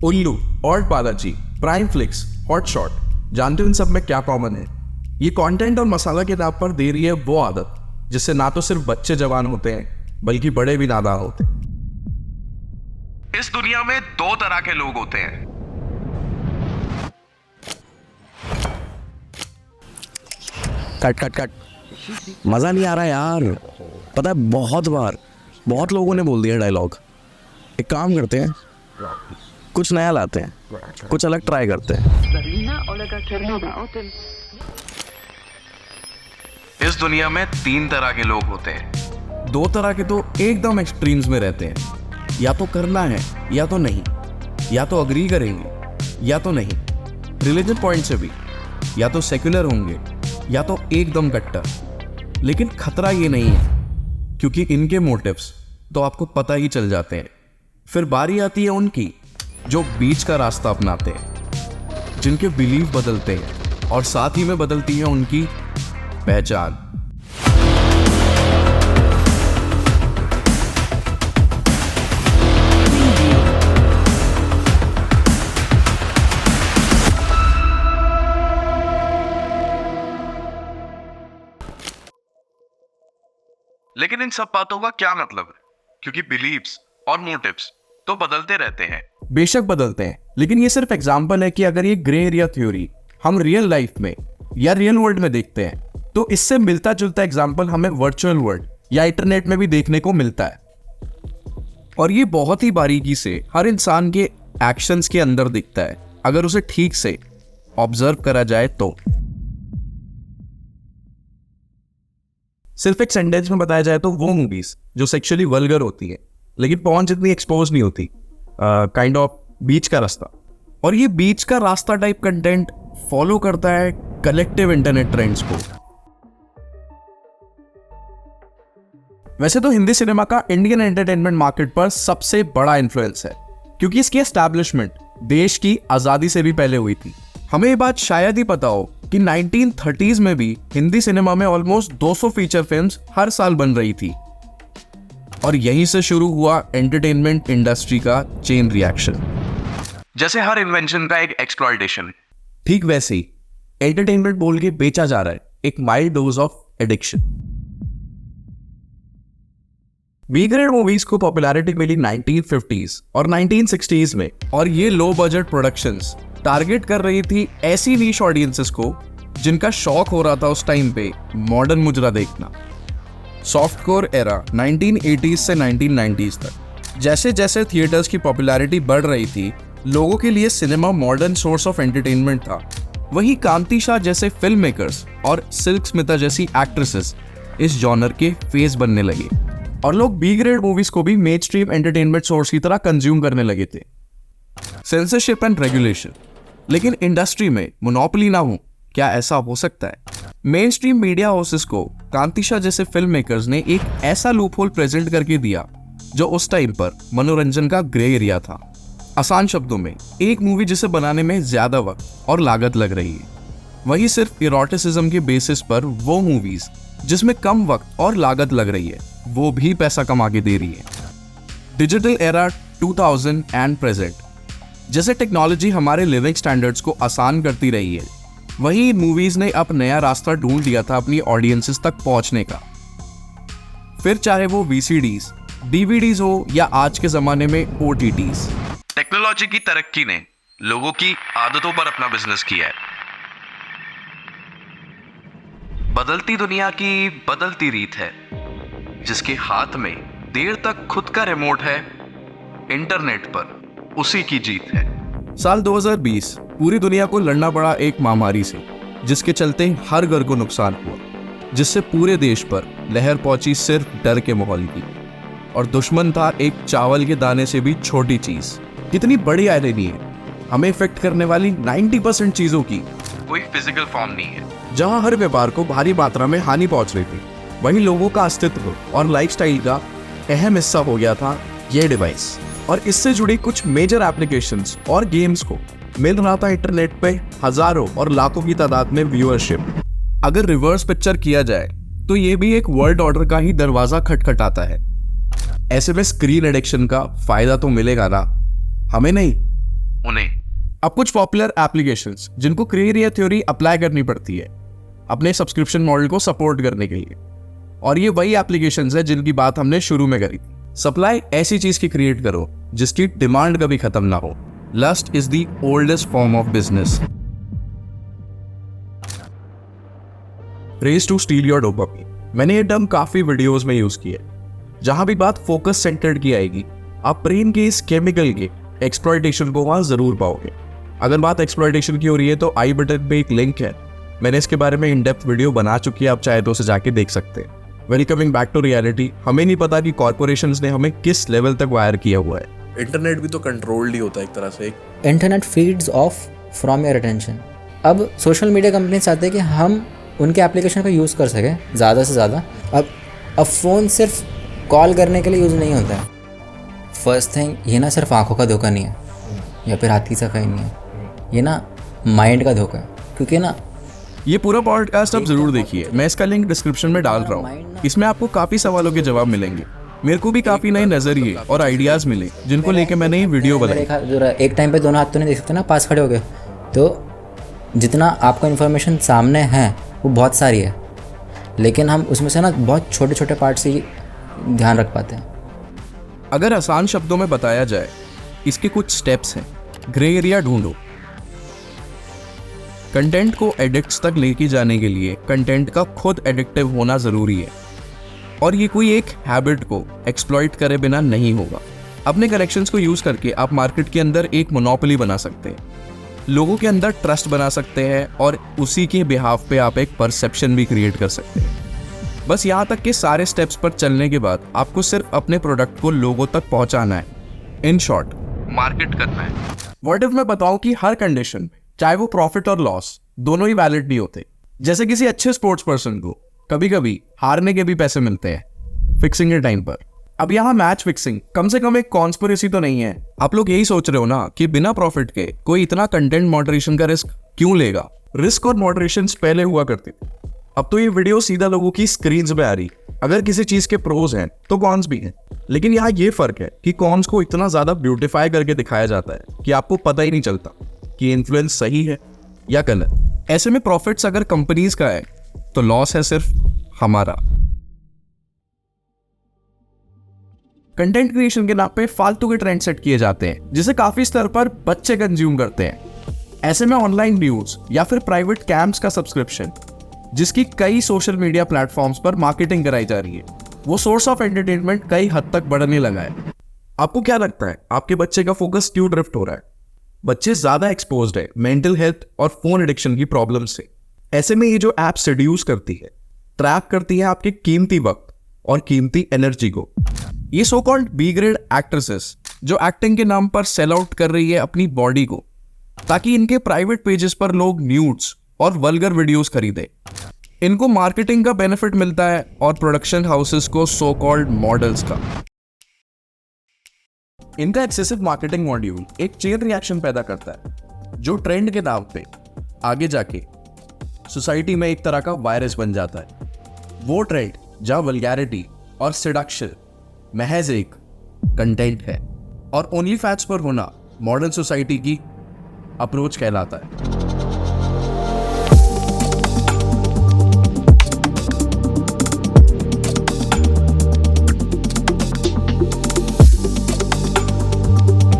उल्लू और Balaji, prime flix, hotshot, जानते हो इन सब में क्या कॉमन है? ये कंटेंट और मसाला के नाम पर दे रही है वो आदत जिससे ना तो सिर्फ बच्चे जवान होते हैं बल्कि बड़े भी नादान होते हैं। इस दुनिया में दो तरह के लोग होते हैं। कट कट कट, मजा नहीं आ रहा यार। पता है बहुत लोगों ने बोल दिया डायलॉग। एक काम करते हैं, कुछ नया लाते हैं, कुछ अलग ट्राई करते हैं। इस दुनिया में तीन तरह के लोग होते हैं। दो तरह के तो एकदम एक्सट्रीम्स में रहते हैं, या तो करना है या तो नहीं, या तो अग्री करेंगे या तो नहीं, रिलीजन पॉइंट से भी, या तो सेक्युलर होंगे या तो एकदम कट्टर। लेकिन खतरा ये नहीं है क्योंकि इनके मोटिव्स तो आपको पता ही चल जाते हैं। फिर बारी आती है उनकी जो बीच का रास्ता अपनाते हैं, जिनके बिलीफ बदलते हैं और साथ ही में बदलती है उनकी पहचान। लेकिन इन सब बातों का क्या मतलब है? क्योंकि बिलीव्स और मोटिव्स तो बदलते रहते हैं। बेशक बदलते हैं, लेकिन ये सिर्फ एग्जांपल है कि अगर ये ग्रे एरिया थ्योरी हम रियल लाइफ में या रियल वर्ल्ड में देखते हैं तो इससे मिलता जुलता एग्जांपल हमें वर्चुअल वर्ल्ड या इंटरनेट में भी देखने को मिलता है। और ये बहुत ही बारीकी से हर इंसान के एक्शंस के अंदर दिखता है अगर उसे ठीक से ऑब्जर्व करा जाए तो। सिर्फ एक सेंटेंस में बताया जाए तो वो मूवीज जो सेक्सुअली वल्गर होती है लेकिन पॉर्न जितनी एक्सपोज नहीं होती, काइंड ऑफ बीच का रास्ता। और ये बीच का रास्ता टाइप कंटेंट फॉलो करता है कलेक्टिव इंटरनेट ट्रेंड्स को। वैसे तो हिंदी सिनेमा का इंडियन एंटरटेनमेंट मार्केट पर सबसे बड़ा इन्फ्लुएंस है क्योंकि इसकी एस्टैब्लिशमेंट देश की आजादी से भी पहले हुई थी। हमें ये बात शायद ही पता हो कि 1930s में भी हिंदी सिनेमा में ऑलमोस्ट 200 फीचर फिल्म्स हर साल बन रही थी। और यहीं से शुरू हुआ एंटरटेनमेंट इंडस्ट्री का चेन रिएक्शन। जैसे हर इन्वेंशन का एक एक्सप्लॉयटेशन, ठीक वैसे ही एंटरटेनमेंट बोल के बेचा जा रहा है एक mild dose of addiction. B grade movies को पॉपुलैरिटी मिली 1950s और 1960s में, और ये लो बजट प्रोडक्शंस टारगेट कर रही थी ऐसी नीश ऑडियंसेस को जिनका शौक हो रहा था उस टाइम पे मॉडर्न मुजरा देखना। सॉफ्टकोर एरा 1980s से 1990s तक। जैसे जैसे थिएटर्स की पॉपुलैरिटी बढ़ रही थी, लोगों के लिए cinema modern source of entertainment था। वहीं कांति शाह जैसे फिल्म मेकर्स और सिल्क स्मिता जैसी एक्ट्रेसेस इस जॉनर के फेस बनने लगे और लोग बी ग्रेड मूवीज को भी मेन स्ट्रीम एंटरटेनमेंट सोर्स की तरह कंज्यूम करने लगे थे। सेंसरशिप एंड रेगुलेशन, लेकिन इंडस्ट्री में मोनोपोली ना हो, क्या ऐसा हो सकता है? मेन स्ट्रीम मीडिया हाउसेस को कांति शाह जैसे फिल्म मेकर्स ने एक ऐसा लूपहोल प्रेजेंट करके दिया जो उस टाइम पर मनोरंजन का ग्रे एरिया था। आसान शब्दों में, एक मूवी जिसे बनाने में ज्यादा वक्त और लागत लग रही है, वही सिर्फ इरोटिसिज्म के बेसिस पर वो मूवीज जिसमें कम वक्त और लागत लग रही है वो भी पैसा कमा के दे रही है। डिजिटल एरा 2000 एंड प्रेजेंट, जैसे टेक्नोलॉजी हमारे लिविंग स्टैंडर्ड्स को आसान करती रही है, वही मूवीज ने अब नया रास्ता ढूंढ लिया था अपनी ऑडियंसेस तक पहुंचने का। फिर चाहे वो VCDs, DVDs हो या आज के जमाने में OTTs। टेक्नोलॉजी की तरक्की ने लोगों की आदतों पर अपना बिजनेस किया है। बदलती दुनिया की बदलती रीत है, जिसके हाथ में देर तक खुद का रिमोट है, इंटरनेट पर उसी की जीत है। साल 2020 पूरी दुनिया को लड़ना पड़ा एक महामारी से, जिसके चलते हर घर को नुकसान हुआ, जिससे पूरे देश पर लहर पहुंची सिर्फ डर के माहौल की। और दुश्मन था एक चावल के दाने से भी छोटी चीज। कितनी बड़ी आयरनी है, हमें इफेक्ट करने वाली 90% चीजों की कोई फिजिकल फॉर्म नहीं है। जहां हर व्यापार को भारी मात्रा में हानि पहुंच रही थी, वहीं लोगों का अस्तित्व और लाइफस्टाइल का अहम हिस्सा हो गया था ये डिवाइस। और इससे जुड़ी कुछ मेजर एप्लीकेशंस और गेम्स को मिल रहा था इंटरनेट पे हजारों और लाखों की तादाद में व्यूअरशिप। अगर रिवर्स पिक्चर किया जाए तो ये भी एक वर्ल्ड ऑर्डर का ही दरवाजा खटखटाता है। ऐसे में स्क्रीन एडिक्शन का फायदा तो मिलेगा ना, हमें नहीं उन्हें। अब कुछ पॉपुलर एप्लीकेशंस जिनको ग्रे एरिया थ्योरी अप्लाई करनी पड़ती है अपने सब्सक्रिप्शन मॉडल को सपोर्ट करने के लिए, और ये वही एप्लीकेशंस है जिनकी बात हमने शुरू में करी थी। सप्लाई ऐसी चीज की क्रिएट करो जिसकी डिमांड कभी खत्म ना हो। Lust is the oldest form of business. Race to steal your dopamine, मैंने ये टर्म काफी वीडियोस में यूज किया है। जहां भी बात फोकस सेंटर्ड की आएगी, आप ब्रेन के इस केमिकल के एक्सप्लॉयटेशन को वहां जरूर पाओगे। अगर बात एक्सप्लॉयटेशन की हो रही है तो आई बटन पे एक लिंक है, मैंने इसके बारे में इन डेप्थ वीडियो बना चुकी है, आप चाहे तो उसे जाके देख सकते हैं। वेलकमिंग बैक टू रियलिटी, हमें नहीं पता कि कॉर्पोरेशंस ने हमें किस लेवल तक वायर किया हुआ है। इंटरनेट भी तो कंट्रोल्ड ही होता है एक तरह से। Internet feeds of from your attention. अब सोशल मीडिया कंपनी चाहते हैं कि हम उनके एप्लीकेशन को यूज़ कर सकें ज़्यादा से ज़्यादा। अब फ़ोन सिर्फ कॉल करने के लिए यूज़ नहीं होता है। फर्स्ट थिंग, ये ना सिर्फ आंखों का धोखा नहीं है या फिर हाथ की सफाई नहीं है, ये ना माइंड का धोखा है। क्योंकि ना ये पूरा पॉडकास्ट आप जरूर देखिए, मैं इसका लिंक डिस्क्रिप्शन में डाल रहा हूँ। इसमें आपको काफ़ी सवालों के जवाब मिलेंगे। मेरे को भी काफ़ी नए नज़रिए और आइडियाज़ मिले जिनको लेके मैंने ये वीडियो बनाई। एक टाइम पे दोनों हाथ तो नहीं देख सकते ना, पास खड़े हो गए। तो जितना आपको इन्फॉर्मेशन सामने है वो बहुत सारी है, लेकिन हम उसमें से ना बहुत छोटे छोटे पार्ट से ही ध्यान रख पाते हैं। अगर आसान शब्दों में बताया जाए, इसके कुछ स्टेप्स हैं। ग्रे एरिया ढूंढो। कंटेंट को एडिक्ट्स तक लेके जाने के लिए कंटेंट का खुद एडिक्टिव होना जरूरी है, और ये कोई एक हैबिट को एक्सप्लॉइट करे बिना नहीं होगा। अपने कनेक्शंस को यूज करके आप मार्केट के अंदर एक मोनोपोली बना सकते हैं, लोगों के अंदर ट्रस्ट बना सकते हैं, और उसी के बिहाफ पे आप एक परसेप्शन भी क्रिएट कर सकते हैं। बस यहाँ तक के सारे स्टेप्स पर चलने के बाद आपको सिर्फ अपने प्रोडक्ट को लोगों तक पहुंचाना है। इन शॉर्ट, मार्केट करना है। व्हाट इफ मैं बताऊं कि हर कंडीशन में, चाहे वो प्रॉफिट और लॉस दोनों ही वैलिड नहीं होते। जैसे किसी अच्छे स्पोर्ट्स पर्सन को कभी कभी हारने के भी पैसे मिलते हैं फिक्सिंग के टाइम पर। अब यहाँ मैच फिक्सिंग कम से कम एक कॉन्स्पिरेसी तो नहीं है। आप लोग यही सोच रहे हो ना कि बिना प्रॉफिट के कोई इतना कंटेंट मॉडरेशन का रिस्क क्यों लेगा। रिस्क और मॉडरेशन पहले हुआ करते थे, अब तो ये वीडियो सीधा लोगों की स्क्रीन पे आ रही। अगर किसी चीज के प्रोज हैं तो कॉन्स भी हैं, लेकिन यहाँ ये फर्क है कि कॉन्स को इतना ज्यादा ब्यूटिफाई करके दिखाया जाता है कि आपको पता ही नहीं चलता कि इन्फ्लुएंस सही है या गलत। ऐसे में प्रॉफिट्स अगर कंपनीज का है तो लॉस है सिर्फ हमारा। कंटेंट क्रिएशन के नाम पे फालतू के ट्रेंड सेट किए जाते हैं जिसे काफी स्तर पर बच्चे कंज्यूम करते हैं। ऐसे में ऑनलाइन न्यूज या फिर प्राइवेट कैंप्स का सब्सक्रिप्शन, जिसकी कई सोशल मीडिया प्लेटफॉर्म्स पर मार्केटिंग कराई जा रही है, वो सोर्स ऑफ एंटरटेनमेंट कई हद तक बढ़ने लगा है। आपको क्या लगता है आपके बच्चे का फोकस क्यों ड्रिफ्ट हो रहा है? बच्चे ज्यादा एक्सपोज्ड है मेंटल हेल्थ और फोन एडिक्शन की प्रॉब्लम से। ऐसे में ये जो ऐप सेड्यूस करती है, ट्रैक करती है आपके कीमती वक्त और कीमती एनर्जी को। ये so called B grade actresses जो एक्टिंग के नाम पर सेल आउट कर रही है अपनी बॉडी को, ताकि इनके प्राइवेट पेजेस पर लोग न्यूड्स और वल्गर वीडियोस खरीदे। इनको मार्केटिंग का बेनिफिट मिलता है और प्रोडक्शन हाउसेस को सो कॉल्ड मॉडल्स का। इनका एक्सेसिव मार्केटिंग मॉड्यूल एक चेन रिएक्शन पैदा करता है जो ट्रेंड के नाम पे आगे जाके सोसाइटी में एक तरह का वायरस बन जाता है। वो ट्रेंड जहां वल्गैरिटी और सेडक्शन महज एक कंटेंट है और ओनली फैट्स पर होना मॉडर्न सोसाइटी की अप्रोच कहलाता है।